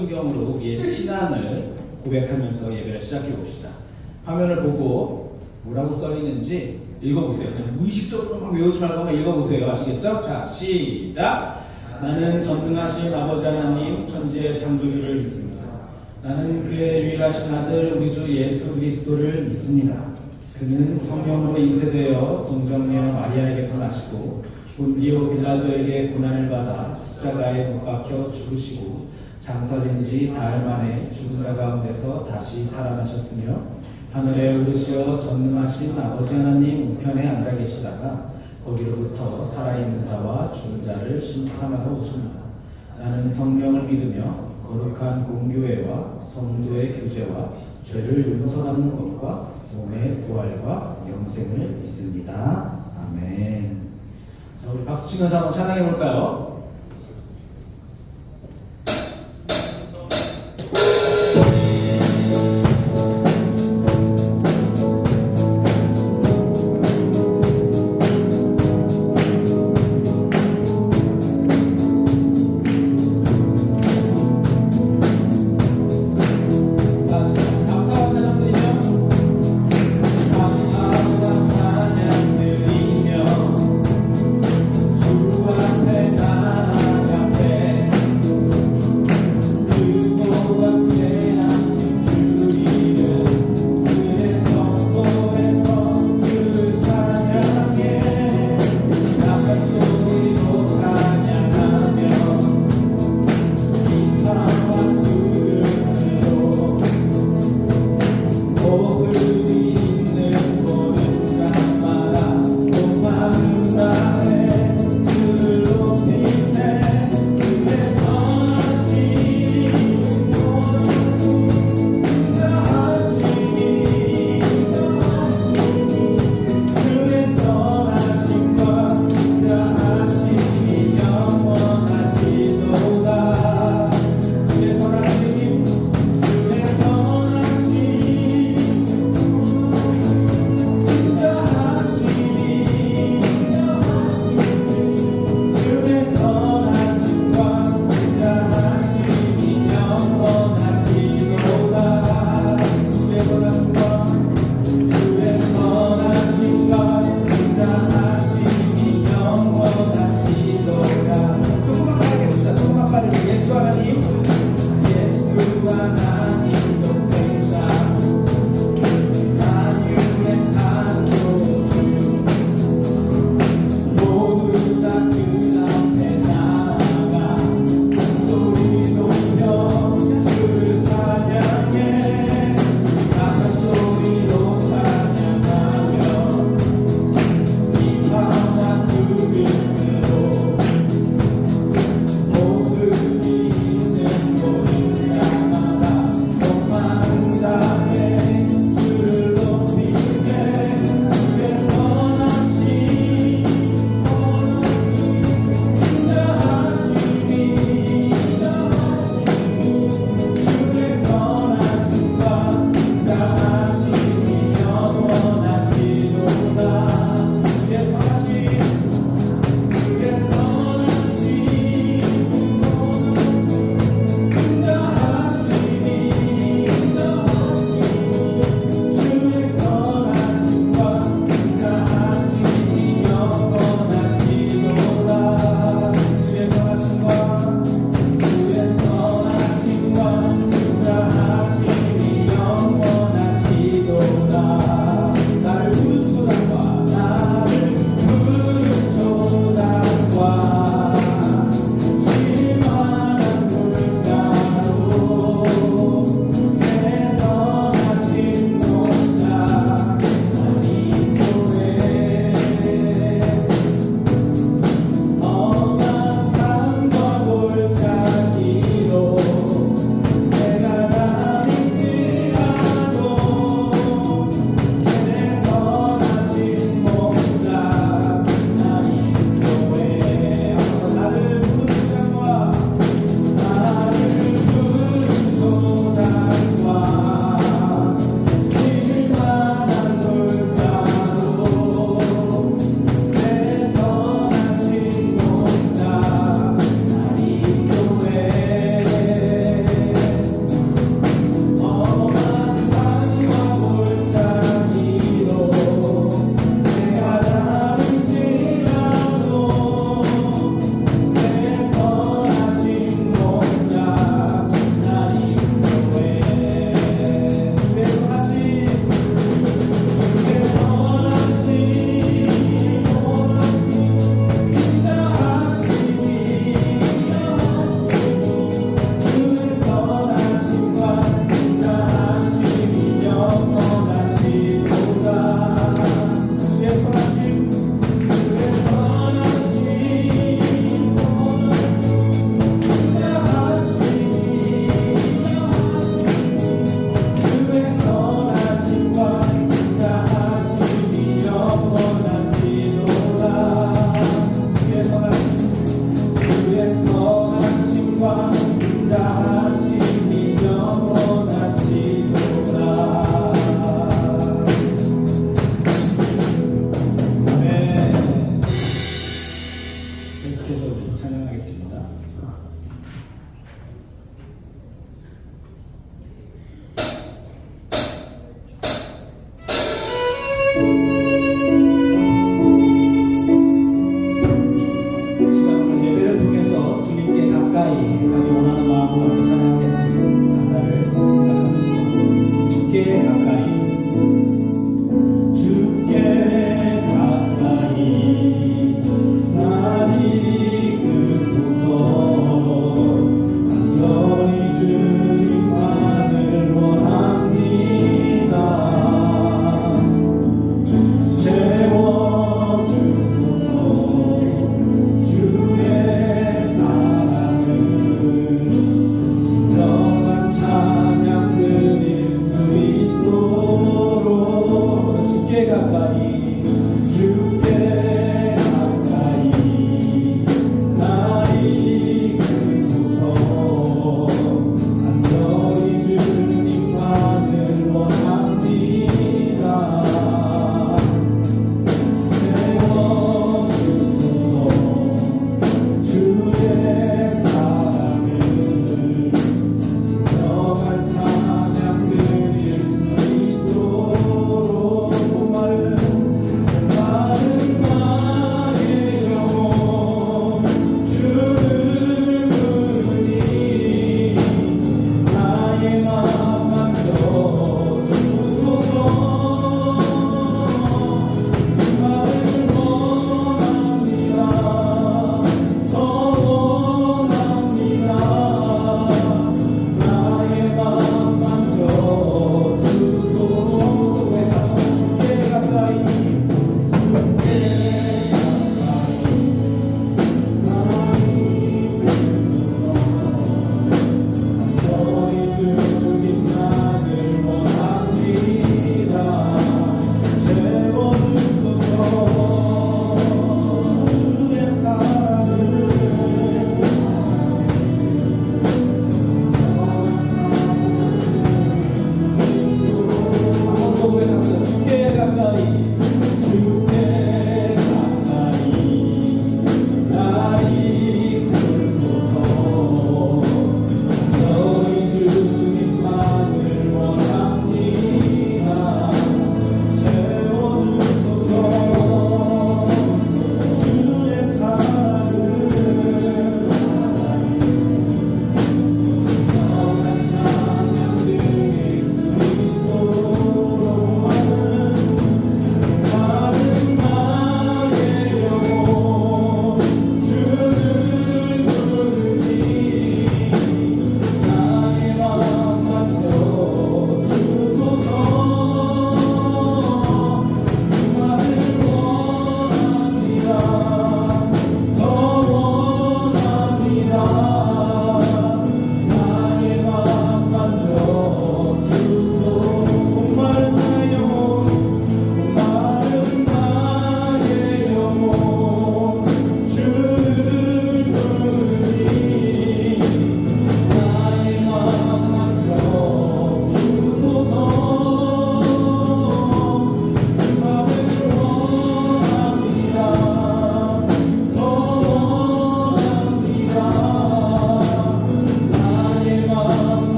성경으로 우리의 신앙을 고백하면서 예배를 시작해 봅시다. 화면을 보고 뭐라고 써 있는지 읽어보세요. 그냥 무의식적으로만 외우지 말고 한번 읽어보세요. 아시겠죠? 자, 시작! 나는 전능하신 아버지 하나님 천지의 창조주를 믿습니다. 나는 그의 유일하신 아들 우리 주 예수 그리스도를 믿습니다. 그는 성령으로 잉태되어 동정녀 마리아에게서 나시고 본디오 빌라도에게 고난을 받아 십자가에 못 박혀 죽으시고 장사된 지 사흘 만에 죽은 자 가운데서 다시 살아나셨으며 하늘에 오르시어 전능하신 아버지 하나님 우편에 앉아 계시다가 거기로부터 살아있는 자와 죽은 자를 심판하러 오십니다. 나는 성령을 믿으며 거룩한 공교회와 성도의 교제와 죄를 용서받는 것과 몸의 부활과 영생을 믿습니다. 아멘. 자, 우리 박수 치면서 한번 찬양해 볼까요? 주 앞에 나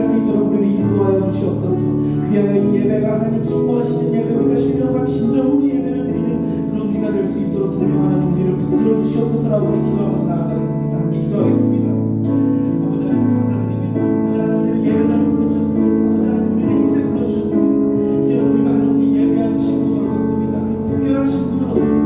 수 있도록 우리를 인도하여 주시옵소서. 그리하여 이 예배가 하나님 기뻐하시는 예배, 우리가 신령과 진정으로 예배를 드리는 그런 우리가 될 수 있도록 성령 하나님 우리를 붙들어 주시옵소서라고 우리 기도하면서 나아가겠습니다. 함께 기도하겠습니다. 아버지 하나님 감사드립니다. 아버지 하나님 우리를 예배자로 불러주셨습니다. 아버지 하나님 우리를 이곳에 불러주셨습니다. 이제는 우리가 하나님께 예배하는 신분을 얻었습니다. 그 고결한 신분을 얻었습니다.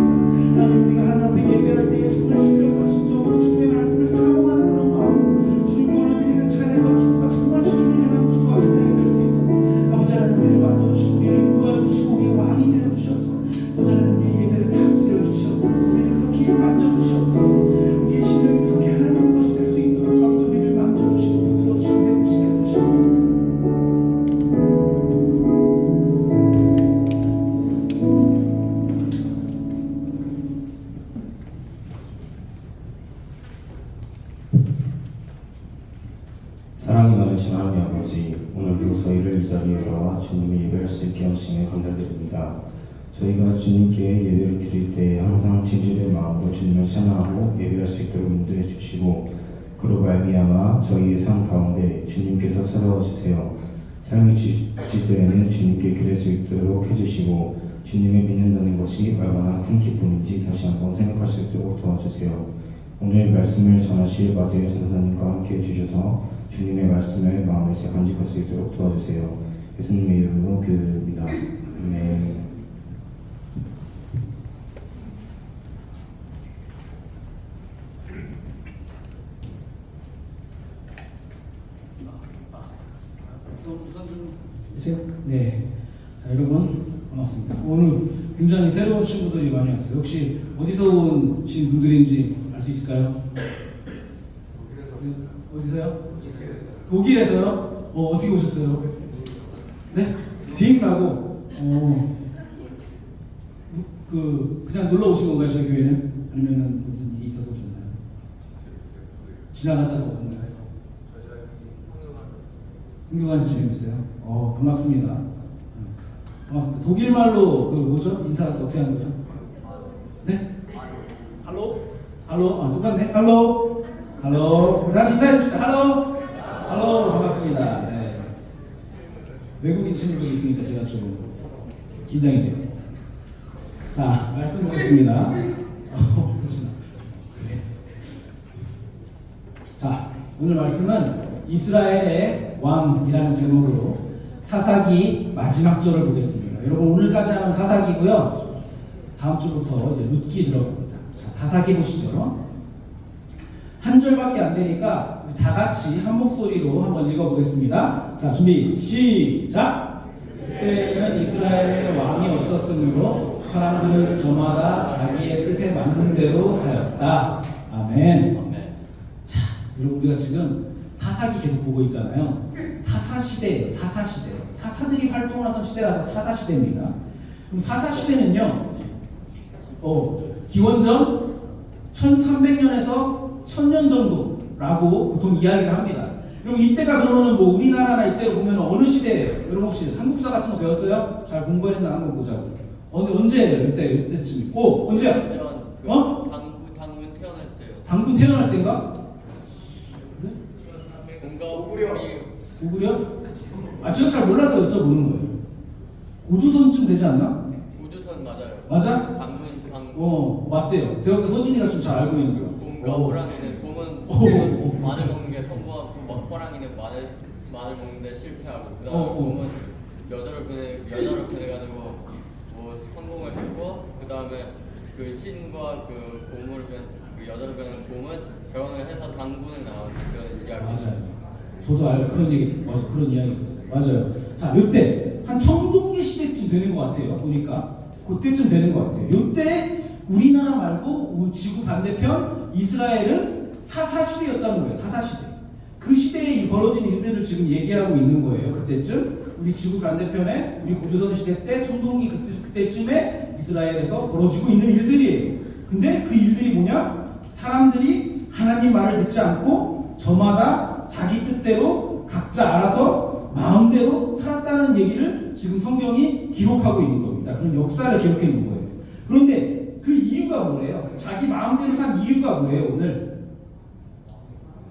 하나님 우리가 하나님 앞에 예배할 때에 정말 신령과 진정으로 주님의 말씀을 사모하는 그런 마음, 주님께 올려드리는 찬양과 기도가 정말 주님을 향한 기도와 찬양이 될 수 있도록 아버지 하나님 우리를 만져주시고 우리를 인도하여 주시고 우리의 왕이 되어 주셔서 아버지 하나님 우리의 예배를 다스려 주시옵소서. 우리를 그렇게 만져주시옵소서. 우리의 신령이 그렇게 하나님 것이 될 수 있도록 먼저 우리를 만져주시고 붙들어주시고 회복시켜 주시옵소서. 사랑이 많으신 하나님 아버지, 오늘도 저희를 이 자리에 나와 주님의 예배할 수 있게 하심에 감사드립니다. 저희가 주님께 예배를 드릴 때 항상 진실된 마음으로 주님을 찬양하고 예배할 수 있도록 인도해 주시고, 그로 말미암아 저희의 삶 가운데 주님께서 찾아와 주세요. 삶의 지도에는 주님께 기댈 수 있도록 해주시고, 주님을 믿는다는 것이 얼마나 큰 기쁨인지 다시 한번 생각할 수 있도록 도와주세요. 오늘 말씀을 전하실 마지막 전사님과 함께 해주셔서 주님의 말씀을 마음에 잘 간직할 수 있도록 도와주세요. 예수님의 이름으로 기도드립니다. 아멘. 우선 좀 보세요. 네. 자, 여러분 반갑습니다. 오늘 굉장히 새로운 친구들이 많이 왔어요. 혹시 어디서 오신 분들인지 알 수 있을까요? 어디서요? 독일에서요? 어떻게 오셨어요? 네? 비행 타고 그냥 놀러 오신 건가요? 저희 교회는? 아니면은 무슨 일이 있어서 오셨나요? 지나가다가 오셨나요? 성교관에서 지내셨어요? 반갑습니다. 반갑습니다. 독일 말로 그 뭐죠? 인사 어떻게 하는 거죠? 네? 할로? 할로? 똑같네. 할로? 할로? 다시 인사해 줍시다. 할로? 할로? 반갑습니다. 네. 외국인 친구들이 있으니까 제가 좀 긴장이 돼요. 자, 말씀 보겠습니다. 자, 오늘 말씀은 이스라엘의 왕이라는 제목으로 사사기 마지막 절을 보겠습니다. 여러분 오늘까지 하면 사사기고요. 다음 주부터 이제 룻기 들어갑니다. 자, 사사기 보시죠. 한 절밖에 안 되니까 다 같이 한 목소리로 한번 읽어보겠습니다. 자, 준비 시작. 그때는 이스라엘에 왕이 없었으므로 사람들은 저마다 자기의 뜻에 맞는 대로 하였다. 아멘. 자, 여러분 우리가 지금 사사기 계속 보고 있잖아요. 사사시대예요. 사사시대. 사사들이 활동하던 시대라서 사사시대입니다. 그럼 사사시대는요. 기원전 1300년에서 1000년 정도라고 보통 이야기를 합니다. 그럼 이때가 그러면은 뭐 우리나라나 이때로 보면 어느 시대예요? 여러분 혹시 한국사 같은 거 배웠어요? 잘 공부했나 한번 보자고. 언제예요? 이때쯤. 언제야? 당군 태어날 때요. 당군 태어날 때인가? 오구려? 제가 잘 몰라서 여쭤보는 거예요. 고조선쯤 되지 않나? 고조선 맞아요. 맞아? 당군. 맞대요. 대학교 서진이가 좀 잘 알고 있는 거예요. 곰과 호랑이는 곰은 마늘 먹는 게 성공하고 호랑이는 마늘 먹는데 실패하고 그다음에 곰은 여자를 보내가지고 뭐 성공을 했고 그다음에 그 신과 그 곰을 그 여자를 보낸 곰은 결혼을 해서 당군을 낳은 그런 이야기. 맞아요. 저도 알고 그런 이야기 있었어요. 맞아요. 자, 이때 한 청동기 시대쯤 되는 것 같아요. 보니까 그때쯤 되는 것 같아요. 이때 우리나라 말고 지구 반대편 이스라엘은 사사시대였다는 거예요. 사사시대. 그 시대에 벌어진 일들을 지금 얘기하고 있는 거예요. 그때쯤 우리 지구 반대편에 우리 고조선 시대 때 청동기 그때쯤에 이스라엘에서 벌어지고 있는 일들이에요. 근데 그 일들이 뭐냐? 사람들이 하나님 말을 듣지 않고 저마다 자기 뜻대로 각자 알아서 마음대로 살았다는 얘기를 지금 성경이 기록하고 있는 겁니다. 그런 역사를 기록해 놓은 거예요. 그런데 그 이유가 뭐래요? 자기 마음대로 산 이유가 뭐예요? 오늘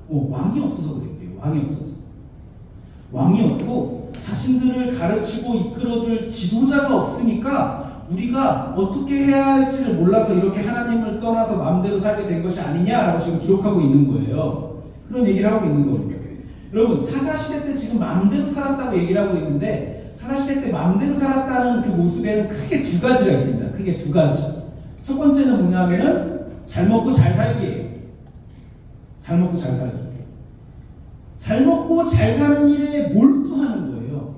왕이 없어서 그랬대요. 왕이 없어서. 왕이었고 자신들을 가르치고 이끌어줄 지도자가 없으니까 우리가 어떻게 해야 할지를 몰라서 이렇게 하나님을 떠나서 마음대로 살게 된 것이 아니냐라고 지금 기록하고 있는 거예요. 그런 얘기를 하고 있는 겁니다. 여러분 사사시대 때 지금 마음대로 살았다고 얘기를 하고 있는데 사사시대 때 마음대로 살았다는 그 모습에는 크게 두 가지가 있습니다. 크게 두 가지. 첫 번째는 뭐냐면은 잘 먹고 잘 살기예요. 잘 먹고 잘 살기. 잘 먹고 잘 사는 일에 몰두하는 거예요.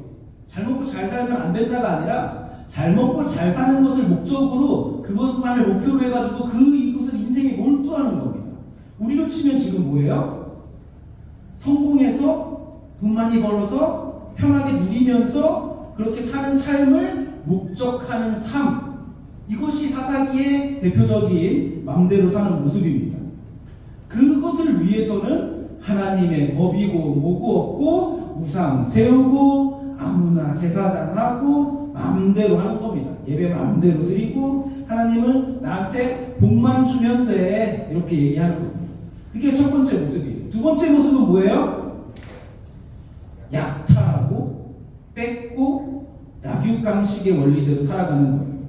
잘 먹고 잘 살면 안 된다가 아니라 잘 먹고 잘 사는 것을 목적으로 그것만을 목표로 해가지고 이것을 인생에 몰두하는 겁니다. 우리로 치면 지금 뭐예요? 성공해서 돈 많이 벌어서 편하게 누리면서 그렇게 사는 삶을 목적하는 삶. 이것이 사사기의 대표적인 마음대로 사는 모습입니다. 그것을 위해서는 하나님의 법이고 뭐고 없고 우상 세우고 아무나 제사장하고 마음대로 하는 겁니다. 예배 마음대로 드리고 하나님은 나한테 복만 주면 돼 이렇게 얘기하는 겁니다. 그게 첫 번째 모습이에요. 두 번째 모습은 뭐예요? 약탈하고 뺏고 약육강식의 원리대로 살아가는 거예요.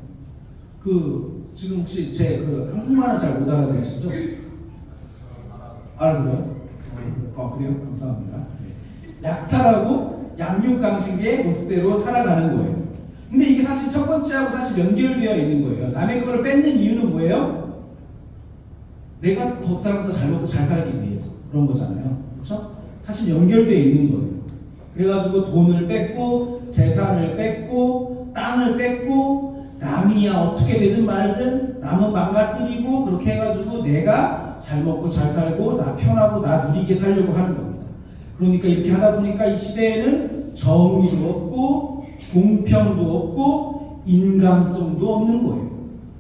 지금 혹시 제 한국말은 잘 못 알아들으시죠? 알아들어요? 그래요? 감사합니다. 네. 약탈하고 양육강식의 모습대로 살아가는 거예요. 근데 이게 사실 첫 번째하고 사실 연결되어 있는 거예요. 남의 거를 뺏는 이유는 뭐예요? 내가 더 사람보다 잘 먹고 잘 살기 위해서 그런 거잖아요. 그렇죠? 사실 연결되어 있는 거예요. 그래가지고 돈을 뺏고 재산을 뺏고 땅을 뺏고 남이야 어떻게 되든 말든 남은 망가뜨리고 그렇게 해가지고 내가 잘 먹고 잘 살고 나 편하고 나 누리게 살려고 하는 겁니다. 그러니까 이렇게 하다 보니까 이 시대에는 정의도 없고 공평도 없고 인간성도 없는 거예요.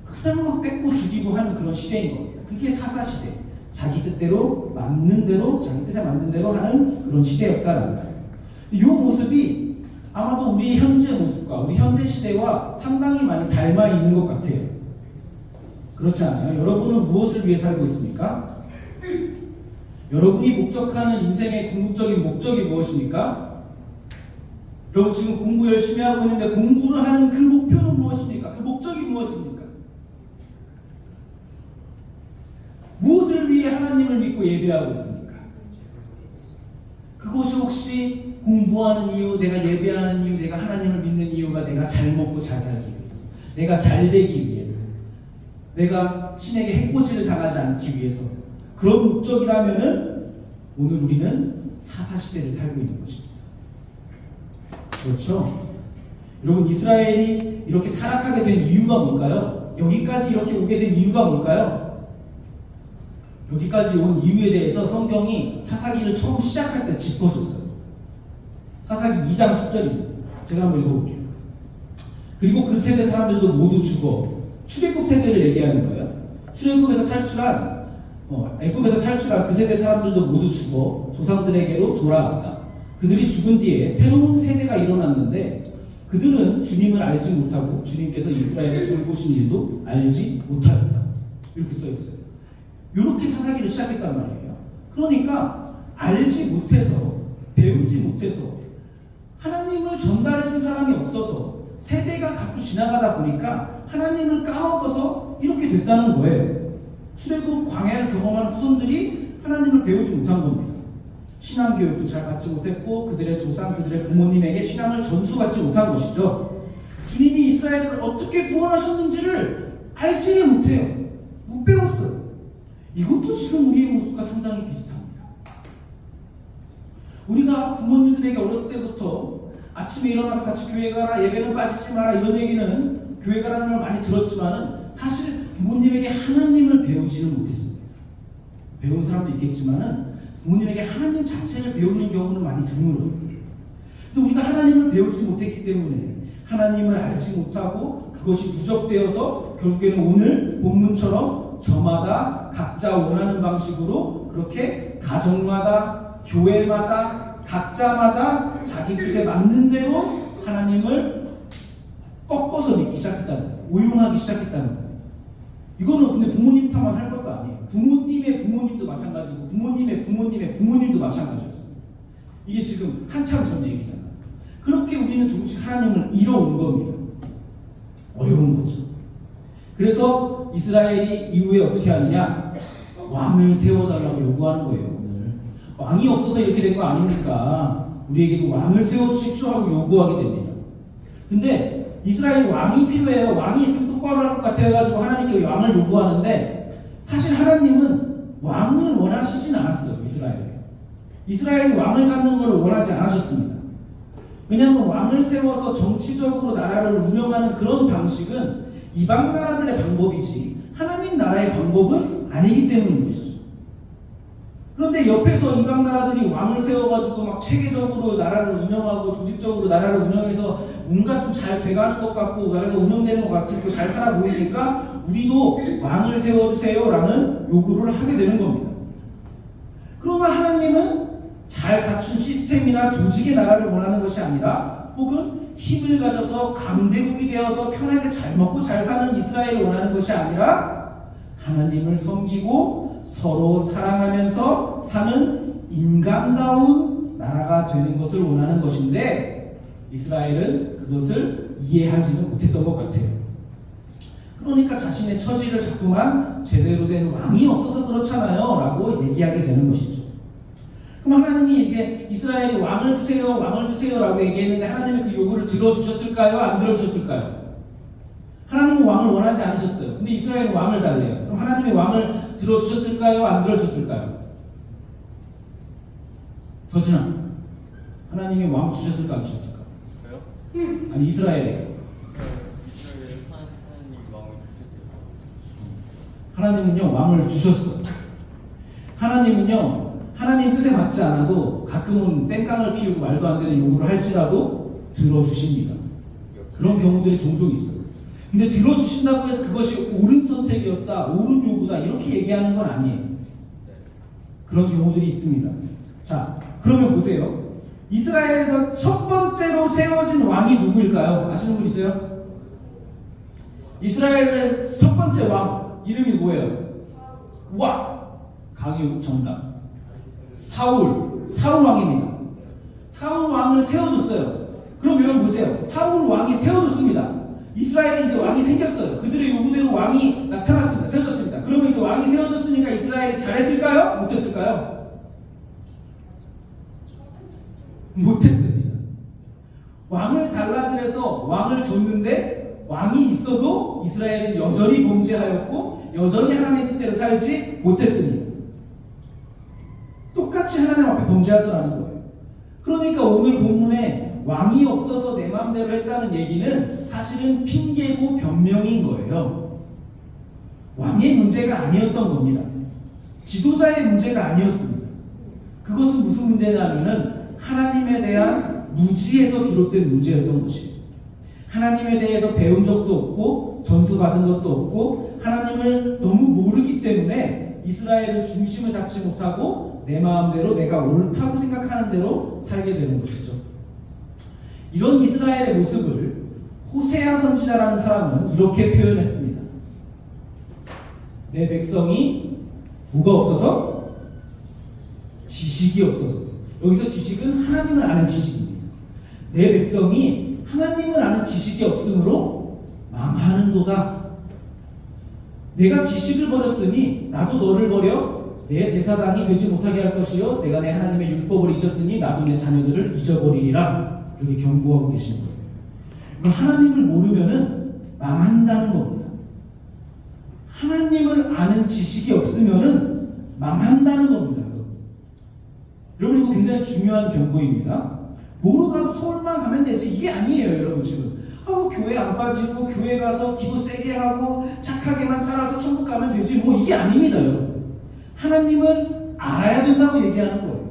그냥 막 뺏고 죽이고 하는 그런 시대인 겁니다. 그게 사사시대. 자기 뜻대로 맞는 대로 자기 뜻에 맞는 대로 하는 그런 시대였다라는 거예요. 이 모습이 아마도 우리의 현재 모습과 우리 현대 시대와 상당히 많이 닮아 있는 것 같아요. 그렇지 않아요? 여러분은 무엇을 위해 살고 있습니까? 여러분이 목적하는 인생의 궁극적인 목적이 무엇입니까? 여러분 지금 공부 열심히 하고 있는데 공부를 하는 그 목표는 무엇입니까? 그 목적이 무엇입니까? 무엇을 위해 하나님을 믿고 예배하고 있습니까? 그것이 혹시 공부하는 이유, 내가 예배하는 이유, 내가 하나님을 믿는 이유가 내가 잘 먹고 잘 살기 위해서, 내가 잘 되기 위해서, 내가 신에게 해코지를 당하지 않기 위해서 그런 목적이라면은 오늘 우리는 사사시대를 살고 있는 것입니다. 그렇죠? 여러분 이스라엘이 이렇게 타락하게 된 이유가 뭘까요? 여기까지 이렇게 오게 된 이유가 뭘까요? 여기까지 온 이유에 대해서 성경이 사사기를 처음 시작할 때 짚어줬어요. 사사기 2장 10절입니다. 제가 한번 읽어볼게요. 그리고 그 세대 사람들도 모두 죽어. 출애굽 세대를 얘기하는 거예요. 출애굽에서 탈출한 애굽에서 탈출한 그 세대 사람들도 모두 죽어 조상들에게로 돌아왔다. 그들이 죽은 뒤에 새로운 세대가 일어났는데 그들은 주님을 알지 못하고 주님께서 이스라엘을 돌보신 일도 알지 못하였다. 이렇게 써있어요. 이렇게 사사기를 시작했단 말이에요. 그러니까 알지 못해서 배우지 못해서 하나님을 전달해준 사람이 없어서 세대가 갖고 지나가다 보니까 하나님을 까먹어서 이렇게 됐다는 거예요. 출애굽 광야를 경험한 후손들이 하나님을 배우지 못한 겁니다. 신앙교육도 잘 받지 못했고 그들의 조상, 그들의 부모님에게 신앙을 전수받지 못한 것이죠. 주님이 이스라엘을 어떻게 구원하셨는지를 알지를 못해요. 못 배웠어요. 이것도 지금 우리의 모습과 상당히 비슷합니다. 우리가 부모님들에게 어렸을 때부터 아침에 일어나서 같이 교회 가라, 예배는 빠지지 마라 이런 얘기는 교회 가라는 걸 많이 들었지만은 사실 부모님에게 하나님을 배우지는 못했습니다. 배운 사람도 있겠지만은 부모님에게 하나님 자체를 배우는 경우는 많이 드물어요. 또 우리가 하나님을 배우지 못했기 때문에 하나님을 알지 못하고 그것이 누적되어서 결국에는 오늘 본문처럼 저마다 각자 원하는 방식으로 그렇게 가정마다 교회마다 각자마다 자기 뜻에 맞는 대로 하나님을 꺾어서 믿기 시작했다는 거예요. 오용하기 시작했다는 거예요. 이거는 근데 부모님 탓만 할 것도 아니에요. 부모님의 부모님도 마찬가지고 부모님의 부모님의 부모님도 마찬가지였어요. 이게 지금 한참 전 얘기잖아. 그렇게 우리는 조금씩 하나님을 잃어온 겁니다. 어려운 거죠. 그래서 이스라엘이 이후에 어떻게 하느냐? 왕을 세워달라고 요구하는 거예요. 오늘 왕이 없어서 이렇게 된 거 아닙니까? 우리에게도 왕을 세워주십시오 하고 요구하게 됩니다. 근데 이스라엘이 왕이 필요해요. 왕이 있으면 똑바로 할 것 같아가지고 하나님께 왕을 요구하는데, 사실 하나님은 왕을 원하시진 않았어요. 이스라엘이 왕을 갖는 것을 원하지 않으셨습니다. 왜냐하면 왕을 세워서 정치적으로 나라를 운영하는 그런 방식은 이방 나라들의 방법이지 하나님 나라의 방법은 아니기 때문인 것이죠. 그런데 옆에서 이방 나라들이 왕을 세워가지고 막 체계적으로 나라를 운영하고 조직적으로 나라를 운영해서 뭔가 좀 잘 돼가는 것 같고 나라가 운영되는 것 같고 잘 살아 보이니까 우리도 왕을 세워주세요라는 요구를 하게 되는 겁니다. 그러나 하나님은 잘 갖춘 시스템이나 조직의 나라를 원하는 것이 아니라, 혹은 힘을 가져서 강대국이 되어서 편하게 잘 먹고 잘 사는 이스라엘을 원하는 것이 아니라 하나님을 섬기고 서로 사랑하면서 사는 인간다운 나라가 되는 것을 원하는 것인데, 이스라엘은 그것을 이해하지는 못했던 것 같아요. 그러니까 자신의 처지를 자꾸만 제대로 된 왕이 없어서 그렇잖아요 라고 얘기하게 되는 것이죠. 그럼 하나님이 이제 이스라엘이 왕을 주세요 라고 얘기했는데 하나님이 그 요구를 들어주셨을까요? 안 들어주셨을까요? 하나님은 왕을 원하지 않으셨어요. 근데 이스라엘은 왕을 달래요. 그럼 하나님이 왕을 들어주셨을까요? 안 들어주셨을까요? 서진아, 하나님이 왕 주셨을까 안 주셨을까? 왜요? 아니 이스라엘이에요. 하나님 왕을 주셨죠. 하나님은요 왕을 주셨어요. 하나님은요 하나님 뜻에 맞지 않아도 가끔은 땡깡을 피우고 말도 안 되는 요구를 할지라도 들어주십니다. 그런 경우들이 종종 있어요. 근데 들어주신다고 해서 그것이 옳은 선택이었다, 옳은 요구다 이렇게 얘기하는 건 아니에요. 그런 경우들이 있습니다. 자, 그러면 보세요. 이스라엘에서 첫 번째로 세워진 왕이 누구일까요? 아시는 분 있어요? 이스라엘의 첫 번째 왕 이름이 뭐예요? 강유 정답. 사울 왕입니다. 사울 왕을 세워줬어요. 그러면 보세요. 사울 왕이 세워졌습니다. 이스라엘에 이제 왕이 생겼어요. 그들의 요구대로 왕이 나타났습니다. 세워졌습니다. 그러면 이제 왕이 세워졌으니까 이스라엘이 잘했을까요? 못했을까요? 못했습니다. 왕을 달라 그래서 왕을 줬는데 왕이 있어도 이스라엘은 여전히 범죄하였고 여전히 하나님의 뜻대로 살지 못했습니다. 똑같이 하나님 앞에 범죄하더라는 거예요. 그러니까 오늘 본문에 왕이 없어서 내 마음대로 했다는 얘기는 사실은 핑계고 변명인 거예요. 왕의 문제가 아니었던 겁니다. 지도자의 문제가 아니었습니다. 그것은 무슨 문제냐면은 하나님에 대한 무지에서 비롯된 문제였던 것이에요. 하나님에 대해서 배운 적도 없고 전수받은 것도 없고 하나님을 너무 모르기 때문에 이스라엘은 중심을 잡지 못하고 내 마음대로 내가 옳다고 생각하는 대로 살게 되는 것이죠. 이런 이스라엘의 모습을 호세아 선지자라는 사람은 이렇게 표현했습니다. 내 백성이 뭐가 없어서? 지식이 없어서. 여기서 지식은 하나님을 아는 지식입니다. 내 백성이 하나님을 아는 지식이 없으므로 망하는도다. 내가 지식을 버렸으니 나도 너를 버려 내 제사장이 되지 못하게 할 것이요 내가 내 하나님의 율법을 잊었으니 나도 내 자녀들을 잊어버리리라. 이렇게 경고하고 계시는 거예요. 그럼 하나님을 모르면은 망한다는 겁니다. 하나님을 아는 지식이 없으면은 망한다는 겁니다. 여러분 이거 굉장히 중요한 경고입니다. 모르가도 서울만 가면 되지 이게 아니에요. 여러분 지금 교회 안 빠지고 교회 가서 기도 세게 하고 착하게만 살아서 천국 가면 되지 뭐 이게 아닙니다. 여러분 하나님을 알아야 된다고 얘기하는 거예요.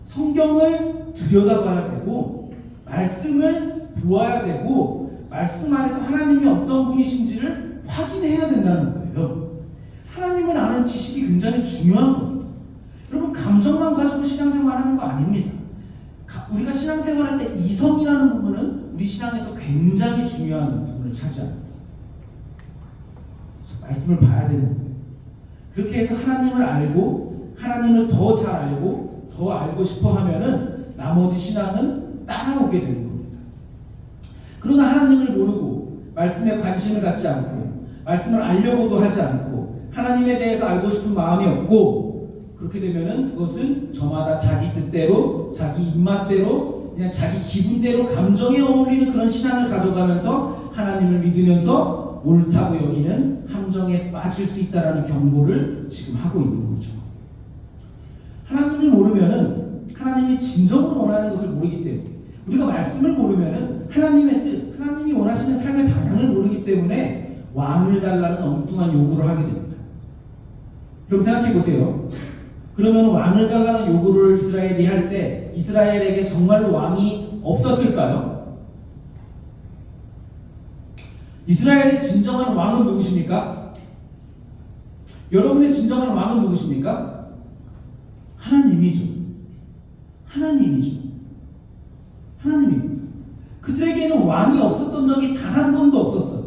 성경을 들여다봐야 되고 말씀을 보아야 되고 말씀 안에서 하나님이 어떤 분이신지를 확인해야 된다는 거예요. 하나님을 아는 지식이 굉장히 중요한 겁니다. 여러분 감정만 가지고 신앙생활하는 거 아닙니다. 우리가 신앙생활할 때 이성이라는 부분은 우리 신앙에서 굉장히 중요한 부분을 차지합니다. 말씀을 봐야 되는 거예요. 그렇게 해서 하나님을 알고 하나님을 더 잘 알고 더 알고 싶어 하면은 나머지 신앙은 따라오게 되는 겁니다. 그러나 하나님을 모르고 말씀에 관심을 갖지 않고 말씀을 알려고도 하지 않고 하나님에 대해서 알고 싶은 마음이 없고 그렇게 되면은 그것은 저마다 자기 뜻대로 자기 입맛대로 그냥 자기 기분대로 감정에 어울리는 그런 신앙을 가져가면서 하나님을 믿으면서 옳다고 여기는 함정에 빠질 수 있다라는 경고를 지금 하고 있는 거죠. 하나님을 모르면은 하나님이 진정으로 원하는 것을 모르기 때문에 우리가 말씀을 모르면은 하나님의 뜻, 하나님이 원하시는 삶의 방향을 모르기 때문에 왕을 달라는 엉뚱한 요구를 하게 됩니다. 그럼 생각해 보세요. 그러면 왕을 달라는 요구를 이스라엘이 할 때 이스라엘에게 정말로 왕이 없었을까요? 이스라엘의 진정한 왕은 누구십니까? 여러분의 진정한 왕은 누구십니까? 하나님이죠. 하나님이죠. 하나님입니다. 그들에게는 왕이 없었던 적이 단 한 번도 없었어요.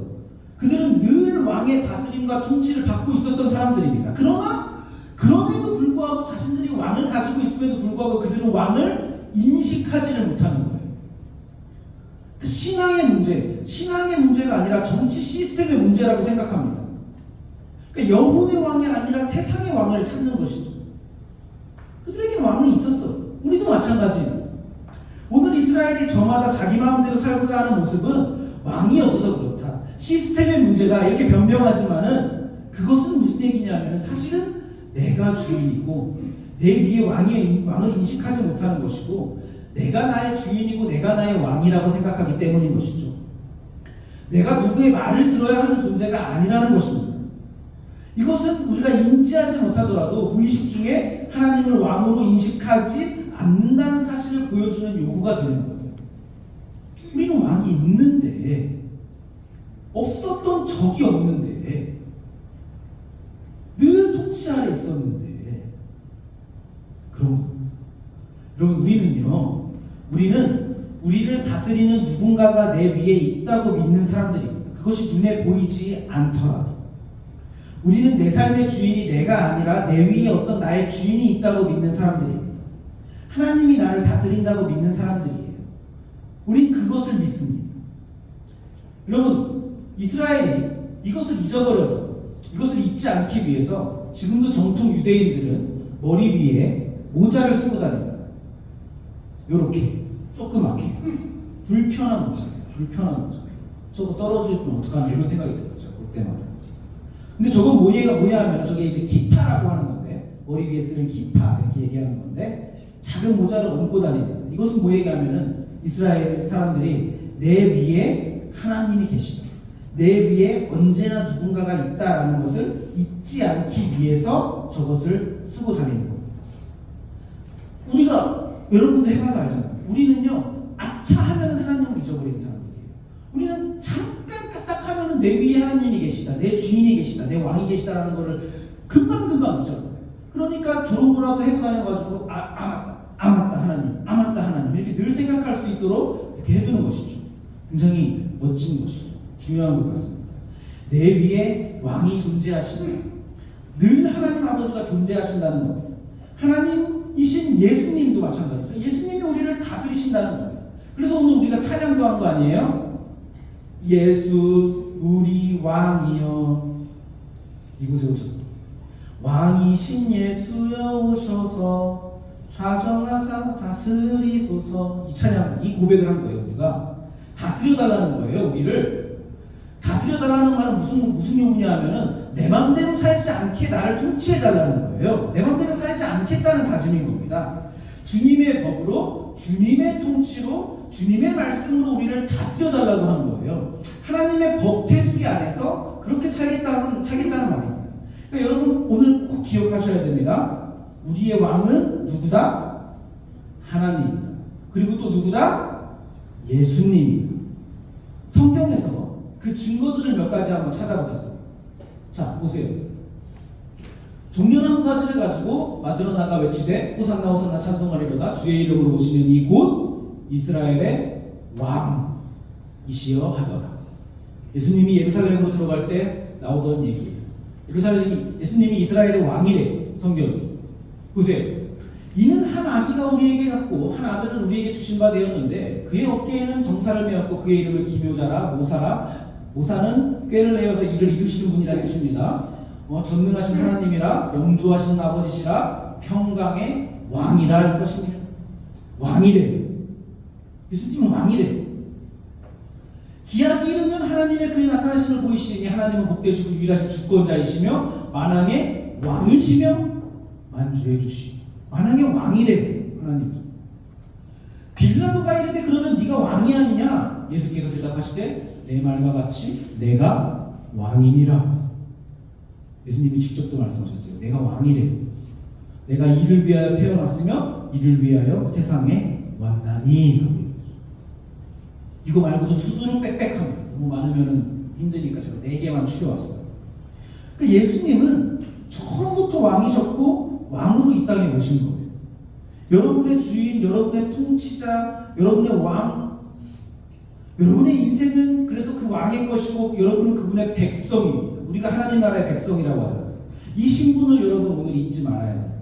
그들은 늘 왕의 다스림과 통치를 받고 있었던 사람들입니다. 그러나 그럼에도 불구하고 자신들이 왕을 가지고 있음에도 불구하고 그들은 왕을 인식하지를 못하는 거예요. 그 신앙의 문제가 아니라 정치 시스템의 문제라고 생각합니다. 그러니까 영혼의 왕이 아니라 세상의 왕을 찾는 것이죠. 그들에게는 왕이 있었어. 우리도 마찬가지예요. 오늘 이스라엘이 저마다 자기 마음대로 살고자 하는 모습은 왕이 없어서 그렇다. 시스템의 문제다. 이렇게 변명하지만은 그것은 무슨 얘기냐면 사실은 내가 주인이고 내 위에 왕을 인식하지 못하는 것이고 내가 나의 주인이고 내가 나의 왕이라고 생각하기 때문인 것이죠. 내가 누구의 말을 들어야 하는 존재가 아니라는 것입니다. 이것은 우리가 인지하지 못하더라도 무의식 중에 하나님을 왕으로 인식하지 않는다는 사실을 보여주는 요구가 되는 거예요. 우리는 왕이 있는데 없었던 적이 없는데 늘 통치 아래 있었는데 그런 겁니다. 여러분 우리는 우리를 다스리는 누군가가 내 위에 있다고 믿는 사람들입니다. 그것이 눈에 보이지 않더라도 우리는 내 삶의 주인이 내가 아니라 내 위에 어떤 나의 주인이 있다고 믿는 사람들입니다. 하나님이 나를 다스린다고 믿는 사람들이에요. 우린 그것을 믿습니다. 여러분 이스라엘이 이것을 잊어버려서 이것을 잊지 않기 위해서 지금도 정통 유대인들은 머리 위에 모자를 쓰고 다닙니다. 요렇게 조그맣게 불편한 모자. 저거 떨어지면 어떡하나 이런 생각이 들었죠. 볼 때마다. 근데 저건 뭐냐 하면 저게 이제 기파라고 하는 건데 머리 위에 쓰는 기파 이렇게 얘기하는 건데 작은 모자를 얹고 다닙니다. 이것은 뭐 얘기하면은 이스라엘 사람들이 내 위에 하나님이 계시다. 내 위에 언제나 누군가가 있다라는 것을 잊지 않기 위해서 저것을 쓰고 다니는 겁니다. 우리가 여러분도 해봐서 알잖아요. 우리는요 아차 하면은 하나님을 잊어버리는 사람들이에요. 우리는 잠깐 까딱하면은 내 위에 하나님이 계시다, 내 주인이 계시다, 내 왕이 계시다라는 것을 금방 잊어버려요. 그러니까 저런 거라도 해고 다녀가지고 아 맞다 하나님 이렇게 늘 생각할 수 있도록 이렇게 해두는 것이죠. 굉장히 멋진 것이죠. 중요한 것 같습니다. 내 위에 왕이 존재하시고 늘 하나님 아버지가 존재하신다는 겁니다. 하나님이신 예수님도 마찬가지죠. 예수님이 우리를 다스리신다는 겁니다. 그래서 오늘 우리가 찬양도 한 거 아니에요? 예수 우리 왕이여 이곳에 오셔서 왕이신 예수여 오셔서 좌정하사 다스리소서 이 찬양 이 고백을 한 거예요. 우리가 다스려달라는 거예요. 우리를 다스려달라는 말은 무슨 요구냐 하면은 내 맘대로 살지 않게 나를 통치해달라는 거예요. 내 맘대로 살지 않겠다는 다짐인 겁니다. 주님의 법으로 주님의 통치로 주님의 말씀으로 우리를 다스려달라고 하는 거예요. 하나님의 법 테두리 안에서 그렇게 살겠다는 말입니다. 그러니까 여러분 오늘 꼭 기억하셔야 됩니다. 우리의 왕은 누구다? 하나님입니다. 그리고 또 누구다? 예수님입니다. 성경에서 그 증거들을 몇 가지 한번 찾아보겠습니다. 자, 보세요. 종려나무 가지를 가지고 맞으러 나가 외치되 호산나 호산나 찬송하리로다 주의 이름으로 오시는 이 곧 이스라엘의 왕이시여 하더라. 예수님이 예루살렘으로 들어갈 때 나오던 얘기예요. 예수님이 이스라엘의 왕이래. 성경이 보세요. 이는 한 아기가 우리에게 갖고 한 아들은 우리에게 주신 바 되었는데 그의 어깨에는 정사를 메었고 그의 이름을 기묘자라 모사라. 모사는 꾀를 내어서 이를 이루시는 분이라는 뜻입니다. 전능하신 하나님이라 영조하신 아버지시라 평강의 왕이라 할 것입니다. 왕이래. 예수님은 왕이래. 기약이 이르면 하나님의 그의 나타나심을 보이시니 하나님은 복되시고 유일하신 주권자이시며 만왕의 왕이시며 만주해 주시. 만왕의 왕이래 하나님. 빌라도가 이르되 그러면 네가 왕이 아니냐? 예수께서 대답하시되 내 말과 같이 내가 왕이니라. 예수님이 직접 또 말씀하셨어요. 내가 왕이래. 내가 이를 위하여 태어났으며 이를 위하여 세상에 왔나니. 이거 말고도 수두룩 빽빽합니다. 너무 많으면 힘드니까 제가 4개만 추려왔어요. 그러니까 예수님은 처음부터 왕이셨고 왕으로 이 땅에 오신 거예요. 여러분의 주인, 여러분의 통치자, 여러분의 왕, 여러분의 인생은 그래서 그 왕의 것이고 여러분은 그분의 백성입니다. 우리가 하나님 나라의 백성이라고 하잖아요. 이 신분을 여러분 오늘 잊지 말아야 돼요.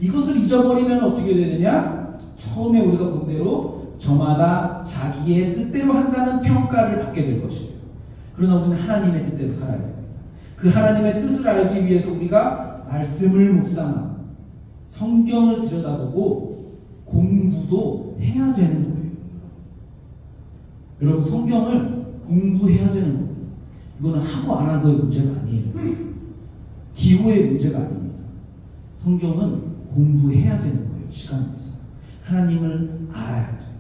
이것을 잊어버리면 어떻게 되느냐? 처음에 우리가 본 대로 저마다 자기의 뜻대로 한다는 평가를 받게 될 것이에요. 그러나 우리는 하나님의 뜻대로 살아야 됩니다. 그 하나님의 뜻을 알기 위해서 우리가 말씀을 묵상하고 성경을 들여다보고 공부도 해야 되는 거예요. 여러분 성경을 공부해야 되는 겁니다. 이거는 하고 안 하고의 문제가 아니에요. 기호의 문제가 아닙니다. 성경은 공부해야 되는 거예요. 시간 내서 하나님을 알아야 돼요.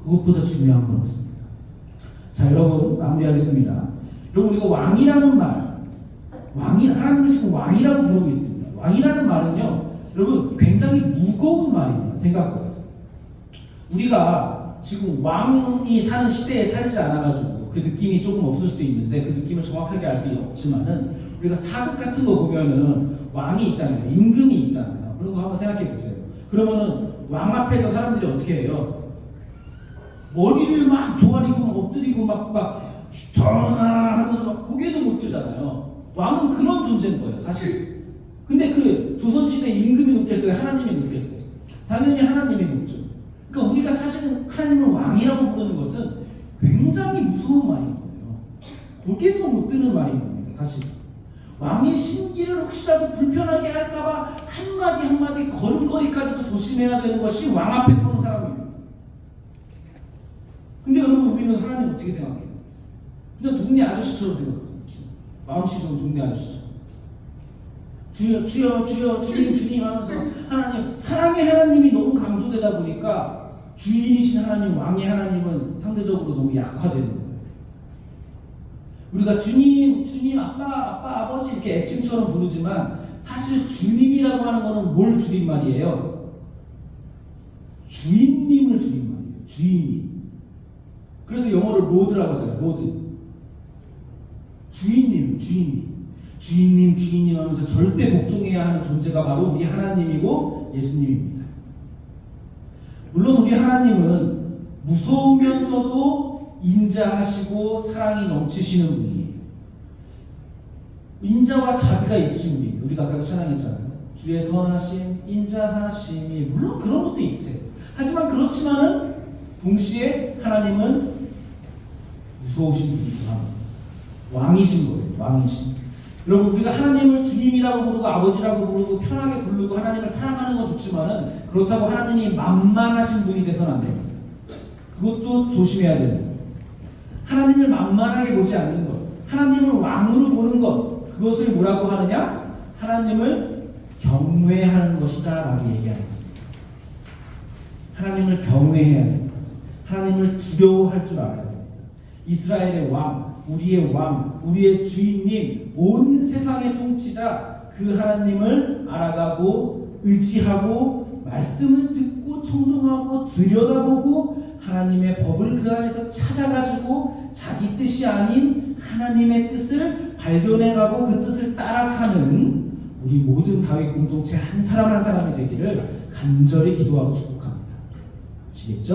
그것보다 중요한 건 없습니다. 자, 여러분 마무리하겠습니다. 여러분 우리가 왕이라는 말, 하나님을 지금 왕이라고 부르고 있습니다. 왕이라는 말은요, 여러분 굉장히 무거운 말입니다. 생각보다. 우리가 지금 왕이 사는 시대에 살지 않아가지고 그 느낌이 조금 없을 수 있는데 그 느낌을 정확하게 알 수 없지만은 우리가 사극 같은 거 보면은 왕이 있잖아요. 임금이 있잖아요. 그런 거 한번 생각해 보세요. 그러면은 왕 앞에서 사람들이 어떻게 해요? 머리를 막 조아리고 막 엎드리고 막 전하 하면서 막 고개도 못 들잖아요. 왕은 그런 존재인 거예요, 사실. 근데 그 조선시대 임금이 높겠어요? 하나님이 높겠어요? 당연히 하나님이 높죠. 그러니까 우리가 사실은 하나님을 왕이라고 부르는 것은 굉장히 무서운 말인 거예요. 고개도 못 드는 말인 겁니다, 사실. 왕의 심기를 혹시라도 불편하게 할까봐 한마디 한마디 걸음걸이까지도 조심해야 되는 것이 왕 앞에 서는 사람입니다. 근데 여러분 우리는 하나님 어떻게 생각해요? 그냥 동네 아저씨처럼 생각해요. 마음씨처럼 동네 아저씨처럼. 주여 주여 주여 주님 주님 하면서 하나님, 사랑의 하나님이 너무 강조되다 보니까 주인이신 하나님, 왕의 하나님은 상대적으로 너무 약화되는 거예요. 우리가 주님 주님 아빠 아버지 이렇게 애칭처럼 부르지만 사실 주님이라고 하는 거는 뭘 줄임말이에요? 주인님을 줄임말이에요. 주인님. 그래서 영어로 로드라고 하잖아요. 로드. 주인님 주인님 하면서 절대 복종해야 하는 존재가 바로 우리 하나님이고 예수님입니다. 물론 우리 하나님은 무서우면서도 인자하시고 사랑이 넘치시는 분이에요. 인자와 자비가 있으신 분이에요. 우리가 아까 찬양했잖아요. 주의 선하심, 인자하심이 물론 그런 것도 있어요. 하지만 그렇지만은 동시에 하나님은 무서우신 분이구나. 왕이신 거예요. 왕이신. 여러분 우리가 하나님을 주님이라고 부르고 아버지라고 부르고 편하게 부르고 하나님을 사랑하는 건 좋지만은 그렇다고 하나님이 만만하신 분이 돼서는 안 됩니다. 그것도 조심해야 되는 거예요. 하나님을 만만하게 보지 않는 것, 하나님을 왕으로 보는 것, 그것을 뭐라고 하느냐? 하나님을 경외하는 것이다 라고 얘기하는 겁니다. 하나님을 경외해야 됩니다. 하나님을 두려워할 줄 알아야 됩니다. 이스라엘의 왕, 우리의 주인님, 온 세상의 통치자 그 하나님을 알아가고 의지하고 말씀을 듣고 청종하고 들여다보고 하나님의 법을 그 안에서 찾아가지고 자기 뜻이 아닌 하나님의 뜻을 발견해가고 그 뜻을 따라 사는 우리 모든 다윗 공동체 한 사람 한 사람이 되기를 간절히 기도하고 축복합니다. 아시겠죠?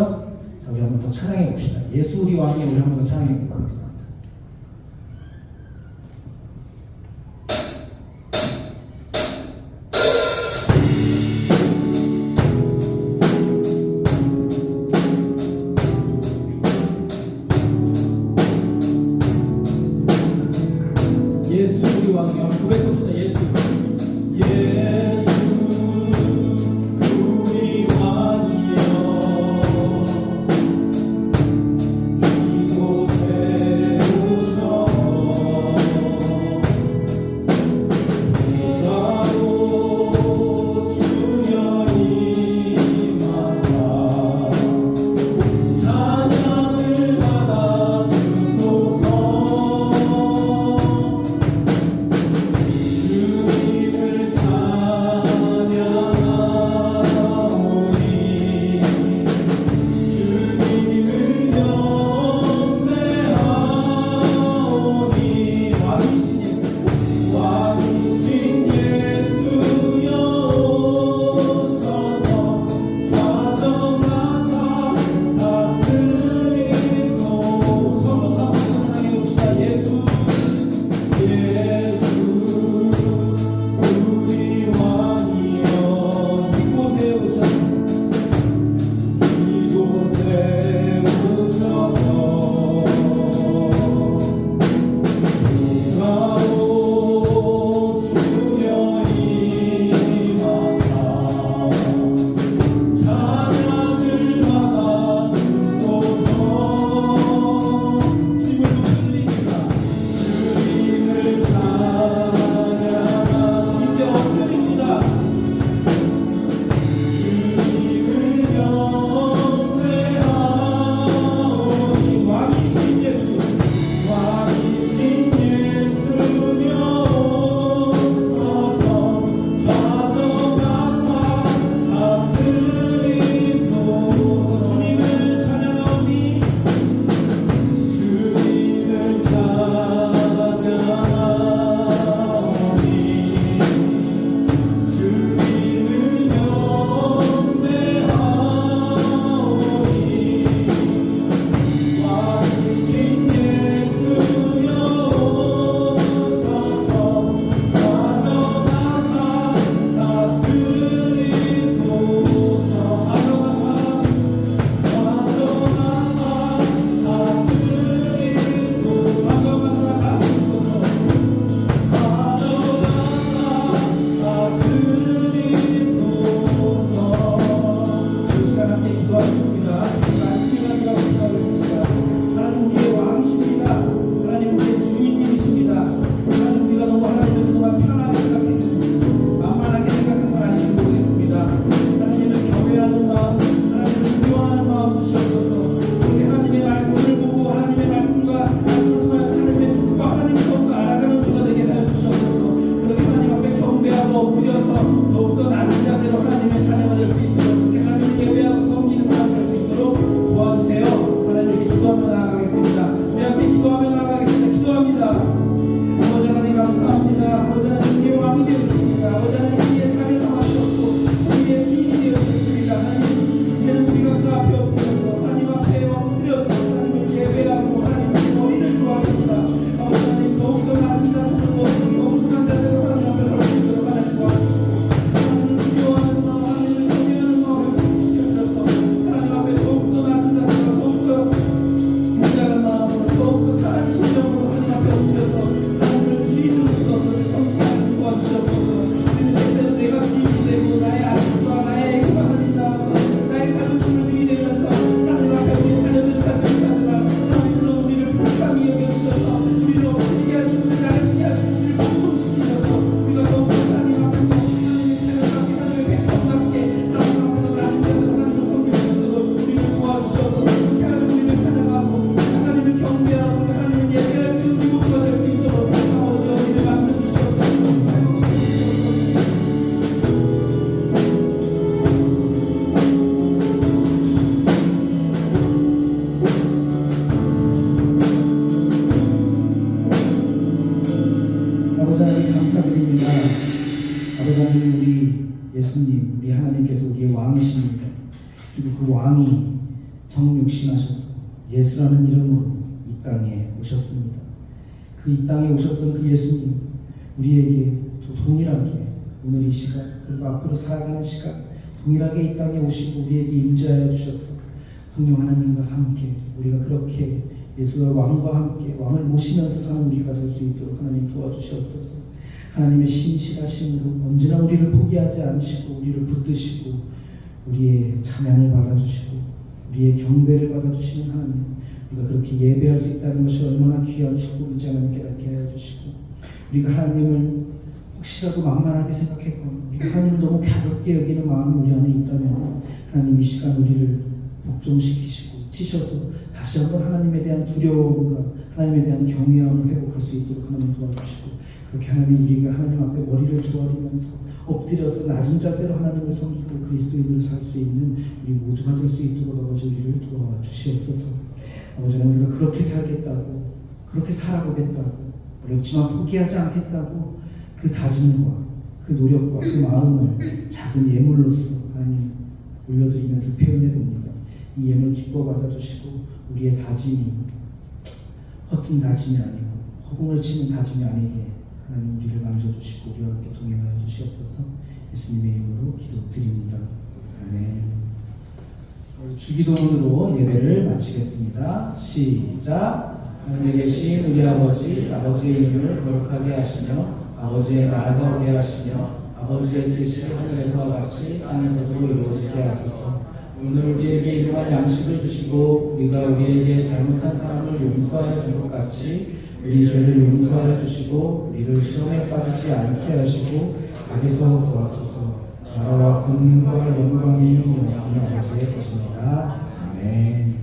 자, 우리 한번 더 찬양해 봅시다. 예수 우리 왕이 우리 한번 더 찬양해 보겠습니다. 왕이 성육신하셔서 예수라는 이름으로 이 땅에 오셨습니다. 그 이 땅에 오셨던 그 예수님, 우리에게 또 동일하게 오늘 이 시간 그리고 앞으로 살아가는 시간 동일하게 이 땅에 오시고 우리에게 임재하여 주셔서 성령 하나님과 함께 우리가 그렇게 예수와 왕과 함께 왕을 모시면서 사는 우리가 될 수 있도록 하나님 도와주시옵소서. 하나님의 신실하심으로 언제나 우리를 포기하지 않으시고 우리를 붙드시고 우리의 찬양을 받아주시고 우리의 경배를 받아주시는 하나님, 우리가 그렇게 예배할 수 있다는 것이 얼마나 귀한 축복인지 하나님 깨닫게 해주시고, 우리가 하나님을 혹시라도 만만하게 생각했거나 우리가 하나님을 너무 가볍게 여기는 마음이 우리 안에 있다면 하나님 이 시간 우리를 복종시키시고 치셔서 다시 한번 하나님에 대한 두려움과 하나님에 대한 경외함을 회복할 수 있도록 하나님 도와주시고, 그렇게 하나님 우리가 하나님 앞에 머리를 조아리면서 엎드려서 낮은 자세로 하나님을 섬기고 그리스도인으로 살 수 있는 우리 모두가 될 수 있도록 아버지 우리를 도와주시옵소서. 아버지 하나님 우리가 그렇게 살겠다고 그렇게 살아보겠다고 어렵지만 포기하지 않겠다고 그 다짐과 그 노력과 그 마음을 작은 예물로서 하나님 올려드리면서 표현해 봅니다. 이 예물 기뻐 받아주시고 우리의 다짐이 허튼 다짐이 아니고 허공을 치는 다짐이 아니게 하나님 우리를 만져주시고 우리와 함께 동행하여 주시옵소서. 예수님의 이름으로 기도드립니다. 아멘. 주기도문으로 예배를 마치겠습니다. 시작. 하늘에 계신 우리 아버지, 아버지의 이름을 거룩하게 하시며 아버지의 나라가 오게 하시며 아버지의 뜻이 하늘에서 같이 땅에서도 이루어지게 하소서. 오늘 우리에게 일용할 양식을 주시고 우리가 우리에게 잘못한 사람을 용서하여 준 것 같이 우리 죄를 용서하여 주시고 우리를 시험에 빠지지 않게 하시고 악에서 도와소서. 나라와 권능과 영광이 영원히 아버지의 것입니다. 아멘.